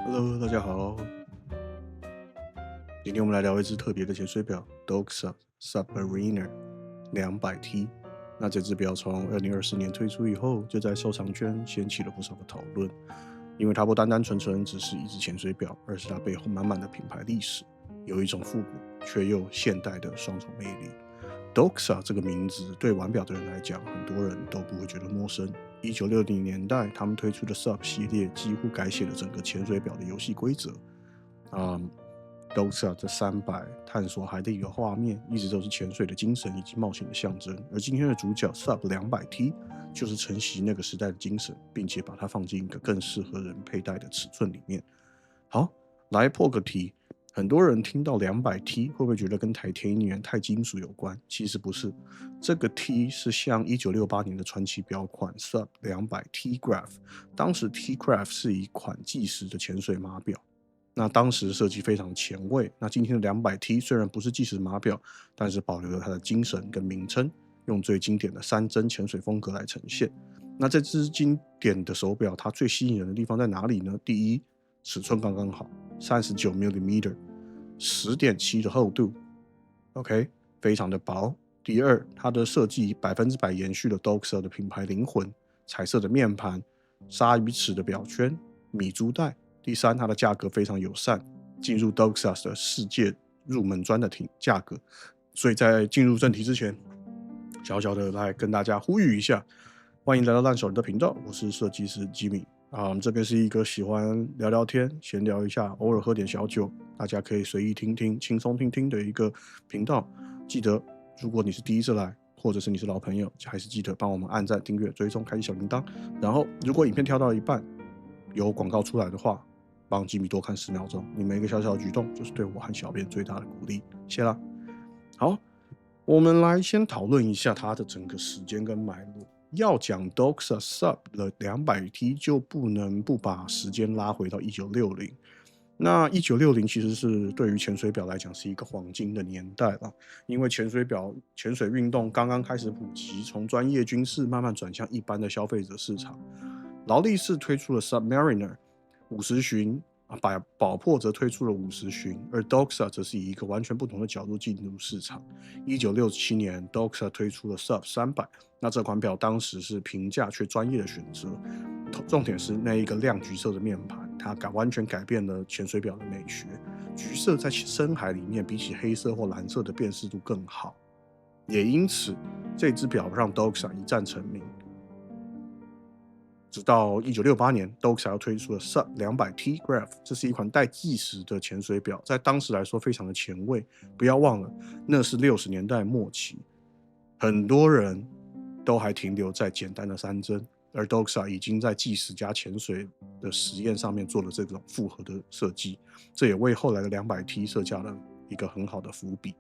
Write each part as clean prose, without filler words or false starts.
Hello，大家好。今天我们来聊一只特别的潜水表 Doxa Submariner 200T。那这只表从2024年推出以后，就在收藏圈掀起了不少的讨论，因为它不单单纯纯只是一只潜水表，而是它背后满满的品牌历史，有一种复古却又现代的双重魅力。Doxa 这个名字对玩表的人来讲，很多人都不会觉得陌生。1960年代，他们推出的 Sub 系列几乎改写了整个潜水表的游戏规则。Doxa 这300探索海底的画面，一直都是潜水的精神以及冒险的象征。而今天的主角 Sub 200T 就是承袭那个时代的精神，并且把它放进一个更适合人佩戴的尺寸里面。好，来破个题。很多人听到200T 会不会觉得跟Titanium钛金属有关？其实不是，这个 T 是像1968年的传奇表款 Sub 200 T-Graph。当时 T-Graph 是一款计时的潜水码表，那当时设计非常前卫。那今天的200T 虽然不是计时码表，但是保留了它的精神跟名称，用最经典的3针潜水风格来呈现。那这只经典的手表，它最吸引人的地方在哪里呢？第一，尺寸刚刚好，39mm， 10.7的厚度 ，OK， 非常的薄。第二，它的设计100%延续了 Doxa 的品牌灵魂，彩色的面盘、鲨鱼齿的表圈、米珠带。第三，它的价格非常友善，进入 Doxa 的世界入门砖的价格。所以在进入正题之前，小小的来跟大家呼吁一下，欢迎来到烂手人的频道，我是设计师吉米。这边是一个喜欢聊聊天、闲聊一下，偶尔喝点小酒，大家可以随意听听、轻松听听的一个频道。记得，如果你是第一次来，或者是你是老朋友，还是记得帮我们按赞、订阅、追踪、开启小铃铛。然后，如果影片跳到一半有广告出来的话，帮吉米多看10秒钟。你每一个小小的举动，就是对我和小编最大的鼓励。谢啦。好，我们来先讨论一下它的整个时间跟脉络。要讲 Doxa Sub 的200T，就不能不把时间拉回到1960。那1960其实是对于潜水表来讲是一个黄金的年代了，因为潜水运动刚刚开始普及，从专业军事慢慢转向一般的消费者市场。劳力士推出了 Submariner 50巡，宝珀则推出了50巡，而 Doxa 则是以一个完全不同的角度进入市场。1967年 Doxa 推出了 Sub 300，那这款表当时是平价却专业的选择，重点是那一个亮橘色的面盘，它完全改变了潜水表的美学。橘色在深海里面比起黑色或蓝色的辨识度更好，也因此这只表让 Doxa 一战成名。直到1968年 Doxa 要推出了 Sub 200 T-Graph， 这是一款带计时的潜水表，在当时来说非常的前卫。不要忘了，那是60年代末期，很多人都还停留在简单的3针，而 Doxa 已经在计时加潜水的实验上面做了这种复合的设计，这也为后来的200T 设下了一个很好的伏笔。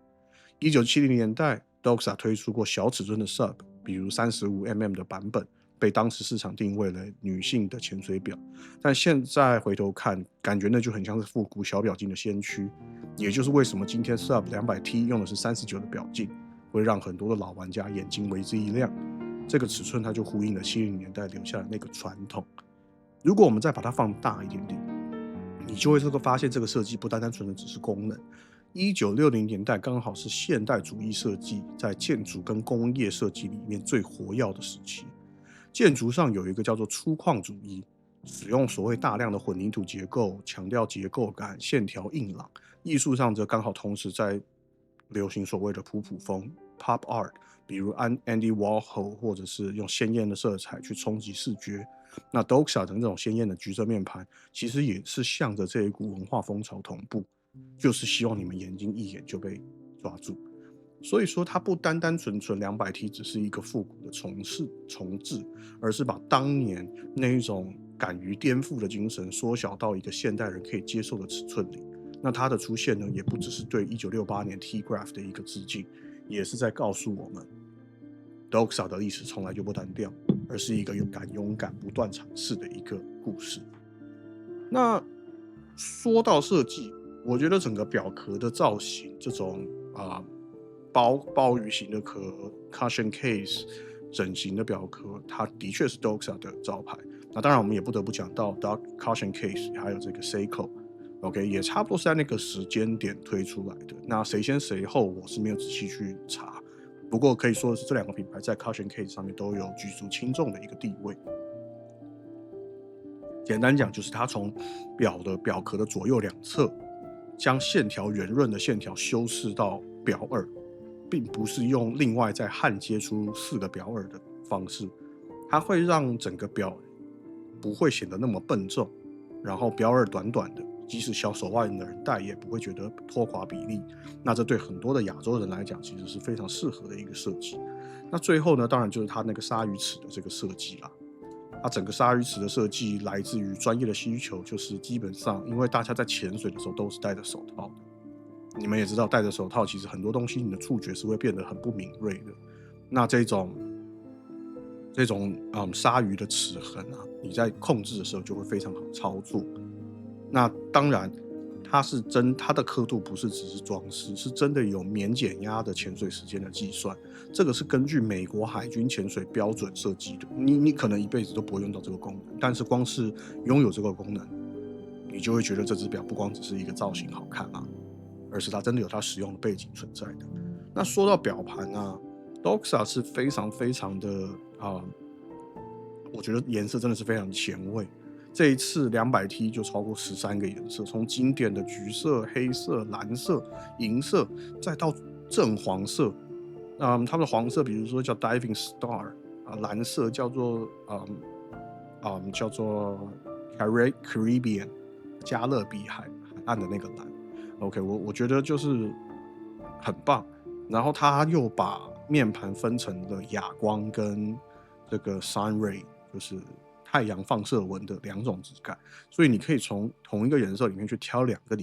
1970年代 Doxa 推出过小尺寸的 Sub， 比如 35mm 的版本，被当时市场定位了女性的潜水表，但现在回头看，感觉那就很像是复古小表镜的先驱，也就是为什么今天 Sub 200T 用的是39的表镜，会让很多的老玩家眼睛为之一亮。这个尺寸它就呼应了70年代留下的那个传统。如果我们再把它放大一点点，你就会发现这个设计不单单纯的只是功能。1960年代刚好是现代主义设计在建筑跟工业设计里面最活跃的时期。建筑上有一个叫做粗犷主义，使用所谓大量的混凝土结构，强调结构感、线条硬朗。艺术上则刚好同时在流行所谓的普风 （Pop Art），比如Andy Warhol， 或者是用鲜艳的色彩去冲击视觉。那 Doxa 的那种鲜艳的橘色面盘，其实也是向着这一股文化风潮同步，就是希望你们眼睛一眼就被抓住。所以说，它不单单纯200T 只是一个复古的重置，而是把当年那一种敢于颠覆的精神缩小到一个现代人可以接受的尺寸里。那它的出现呢，也不只是对1968年 T-Graph 的一个致敬，也是在告诉我们 Doxa 的历史从来就不单调，而是一个勇敢不断尝试的一个故事。那说到设计，我觉得整个表壳的造型，这种鲍鱼型的壳 cushion case 整形的表壳，它的确是 Doxa 的招牌。那当然我们也不得不讲到 Dark Caution Case 还有这个 Seiko。OK， 也差不多是在那个时间点推出来的。那谁先谁后，我是没有仔细去查。不过可以说的是，这两个品牌在 Caution Case 上面都有举足轻重的一个地位。简单讲，就是它从表的表壳的左右两侧，将线条圆润的线条修饰到表耳，并不是用另外再焊接出4个表耳的方式。它会让整个表不会显得那么笨重，然后表耳短短的，即使小手腕的人戴也不会觉得拖垮比例。那这对很多的亚洲人来讲，其实是非常适合的一个设计。那最后呢，当然就是它那个鲨鱼齿的这个设计啦。它整个鲨鱼齿的设计来自于专业的需求，就是基本上因为大家在潜水的时候都是戴着手套的，你们也知道戴着手套其实很多东西你的触觉是会变得很不敏锐的。那这种鲨鱼的齿痕啊，你在控制的时候就会非常好操作。那当然它的刻度不是只是装饰，是真的有免减压的潜水时间的计算。这个是根据美国海军潜水标准设计的。你可能一辈子都不会用到这个功能，但是光是拥有这个功能，你就会觉得这只表不光只是一个造型好看啊，而是它真的有它使用的背景存在的。那说到表盘啊，Doxa 是非常非常的我觉得颜色真的是非常前卫。这一次200T 就超过13个颜色，从经典的橘色、黑色、蓝色、银色，再到正黄色。他们的黄色比如说叫 Diving Star，蓝色叫做Caribbean 加勒比海岸的那个蓝。OK， 我觉得就是很棒。然后他又把面盘分成了哑光跟这个 Sun Ray， 就是太阳放射纹的2种质感，所以你可以从同一个颜色里面去挑2个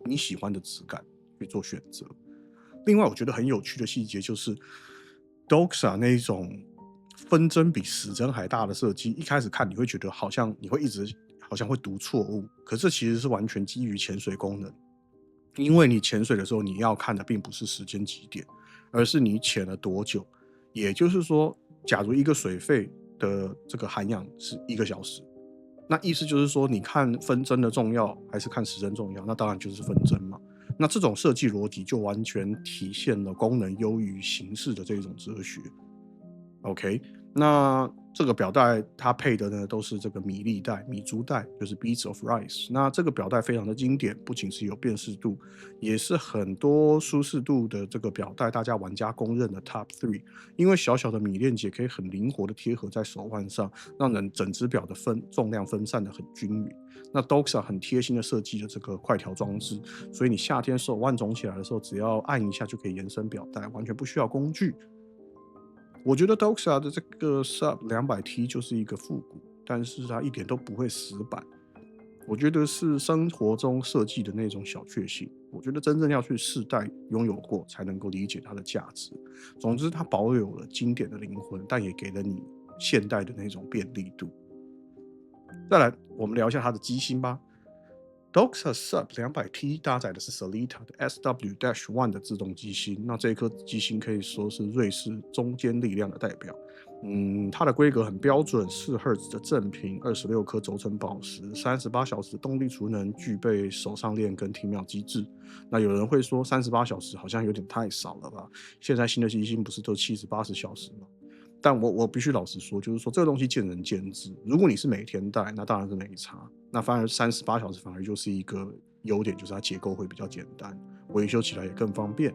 你喜欢的质感去做选择。另外我觉得很有趣的细节就是 Doxa 那一种分针比时针还大的设计，一开始看你会觉得好像会读错误，可是其实是完全基于潜水功能。因为你潜水的时候你要看的并不是时间几点，而是你潜了多久。也就是说，假如一个水肺的这个含氧是1个小时，那意思就是说你看分针的重要还是看时针重要，那当然就是分针嘛。那这种设计逻辑就完全体现了功能优于形式的这种哲学。 OK， 那这个表带它配的呢都是这个米珠带，就是 Beads of Rice。 那这个表带非常的经典，不仅是有辨识度，也是很多舒适度的这个表带大家玩家公认的 Top 3。 因为小小的米链结可以很灵活的贴合在手腕上，让人整只表的重量分散的很均匀。那 Doxa 很贴心的设计了这个快调装置，所以你夏天手腕肿起来的时候，只要按一下就可以延伸表带，完全不需要工具。我觉得 Doxa 的这个 Sub 200T 就是一个复古，但是它一点都不会死板。我觉得是生活中设计的那种小确幸。我觉得真正要去试戴拥有过，才能够理解它的价值。总之，它保有了经典的灵魂，但也给了你现代的那种便利度。再来，我们聊一下它的机芯吧。Doxa Sub 200T 搭载的是 Sellita 的 SW-1 的自动机芯，那这颗机芯可以说是瑞士中坚力量的代表。它的规格很标准，4 Hz 的振频，26颗轴承宝石，38小时的动力储能，具备手上链跟停秒机制。那有人会说38小时好像有点太少了吧？现在新的机芯不是都70、80小时吗？但我必须老实说，就是说这个东西见仁见智。如果你是每天戴，那当然是没差。那反而38小时反而就是一个优点，就是它结构会比较简单，维修起来也更方便。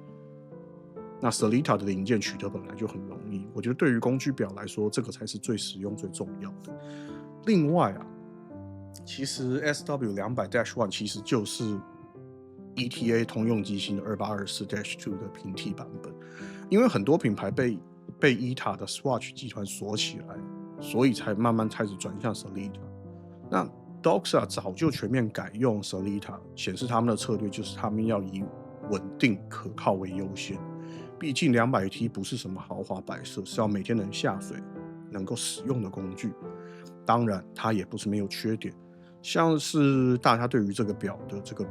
那 Sellita 的零件取得本来就很容易，我觉得对于工具表来说，这个才是最实用、最重要的。另外啊，其实 SW-200-1 其实就是 ETA 通用机芯的2824-2的平替版本，因为很多品牌被 ETA 的 Swatch 集团锁起来，所以才慢慢开始转向 Sellita。那 Doxa 早就全面改用 Sellita， 显示他们的策略就是他们要以稳定可靠为优先。毕竟200T 不是什么豪华摆设，是要每天能下水、能够使用的工具。当然，它也不是没有缺点，像是大家对于这个表的这个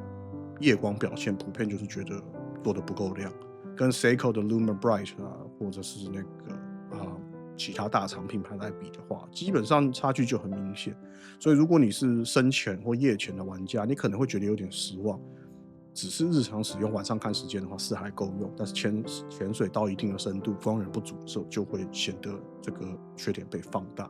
夜光表现，普遍就是觉得做的不够亮，跟 Seiko 的 Luma Bright 或者是那个其他大厂品牌来比的话，基本上差距就很明显。所以如果你是深潜或夜潜的玩家，你可能会觉得有点失望。只是日常使用，晚上看时间的话是还够用，但是潜水到一定的深度，光源不足的时候，就会显得这个缺点被放大。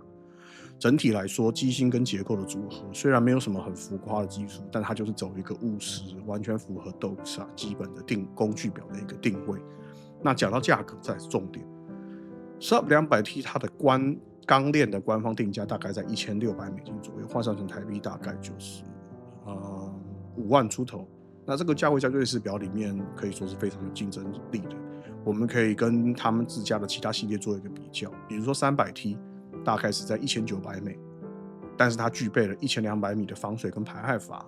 整体来说，机芯跟结构的组合虽然没有什么很浮夸的技术，但它就是走一个务实，完全符合 Doxa 基本的工具表的一个定位。那讲到价格才是重点 ，Sub 200T 它的钢链的官方定价大概在$1600左右，换算成台币大概就是5万出头。那这个价位在瑞士表里面可以说是非常有竞争力的。我们可以跟他们自家的其他系列做一个比较，比如说300T 大概是在$1900，但是它具备了1200米的防水跟排氦阀。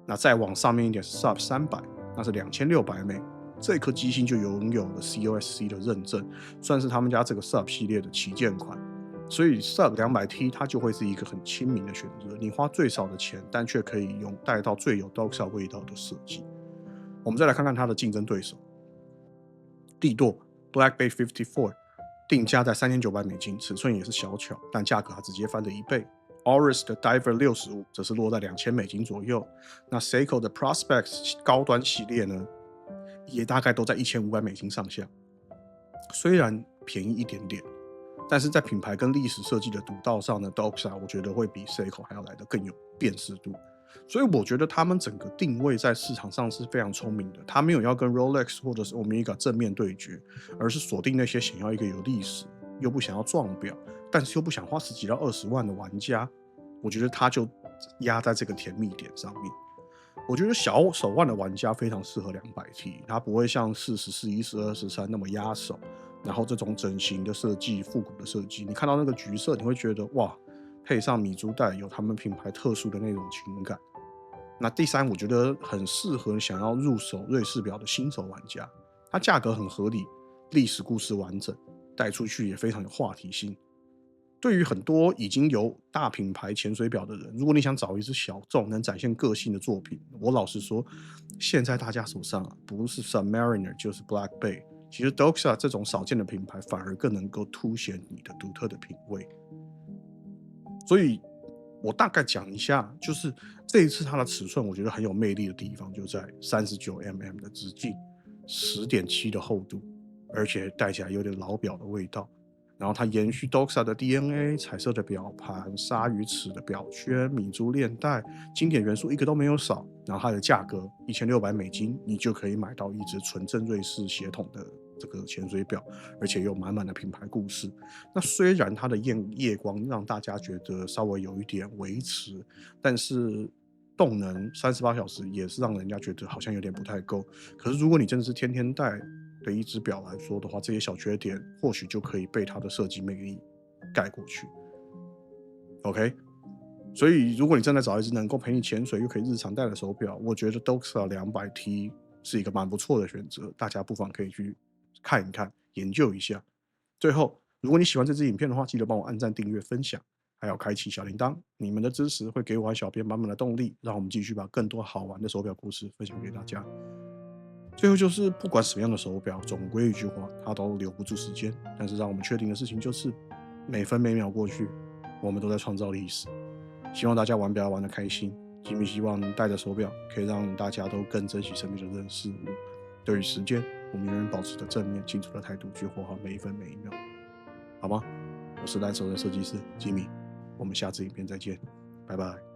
那再往上面一点是 Sub 300，那是2600，这颗机芯就拥有了 COSC 的认证，算是他们家这个 Sub 系列的旗舰款。所以 Sub 200T 它就会是一个很亲民的选择，你花最少的钱，但却可以带到最有 Doxa 味道的设计。我们再来看看它的竞争对手，帝舵 Black Bay 54定价在$3900，尺寸也是小巧，但价格它直接翻了1倍。Oris 的 Diver 65则是落在$2000左右。那 Seiko 的 Prospect 高端系列呢，也大概都在$1500上下。虽然便宜一点点，但是在品牌跟历史设计的独到上呢 ，Doxa 我觉得会比 Seiko 还要来得更有辨识度。所以我觉得他们整个定位在市场上是非常聪明的，他没有要跟 Rolex 或者是 Omega 正面对决，而是锁定那些想要一个有历史又不想要撞表，但是又不想花10几到20万的玩家。我觉得他就压在这个甜蜜点上面。我觉得小手腕的玩家非常适合 200T， 它不会像40、41、12、13那么压手，然后这种整形的设计、复古的设计，你看到那个橘色，你会觉得哇，配上米珠带有他们品牌特殊的那种情感。那第三，我觉得很适合想要入手瑞士表的新手玩家，它价格很合理，历史故事完整，带出去也非常有话题性。对于很多已经有大品牌潜水表的人，如果你想找一支小众能展现个性的作品，我老实说，现在大家手上不是 Submariner 就是 Black Bay， 其实 Doxa 这种少见的品牌反而更能够凸显你的独特的品味。所以我大概讲一下，就是这一次它的尺寸我觉得很有魅力的地方就在 39mm 的直径， 10.7 的厚度，而且戴起来有点老表的味道。然后它延续 Doxa 的 DNA， 彩色的表盘、鲨鱼齿的表圈、米珠链带，经典元素一个都没有少。然后它的价格$1600，你就可以买到一只纯正瑞士血统的这个潜水表，而且有满满的品牌故事。那虽然它的夜光让大家觉得稍微有一点维持，但是动能38小时也是让人家觉得好像有点不太够。可是如果你真的是天天戴的一只表来说的话，这些小缺点或许就可以被它的设计魅力盖过去。OK， 所以如果你正在找一只能够陪你潜水又可以日常戴的手表，我觉得 Doxa 200T 是一个蛮不错的选择，大家不妨可以去看一看，研究一下。最后，如果你喜欢这支影片的话，记得帮我按赞、订阅、分享，还有开启小铃铛。你们的支持会给我和小编满满的动力，让我们继续把更多好玩的手表故事分享给大家。最后就是不管什么样的手表，总归一句话，它都留不住时间。但是让我们确定的事情就是，每分每秒过去，我们都在创造历史。希望大家玩表玩得开心。吉米希望戴着手表可以让大家都更珍惜身边的人事物。对于时间，我们永远保持着正面、清楚的态度去活好每一分每一秒，好吗？我是蓝手的设计师吉米，我们下次影片再见，拜拜。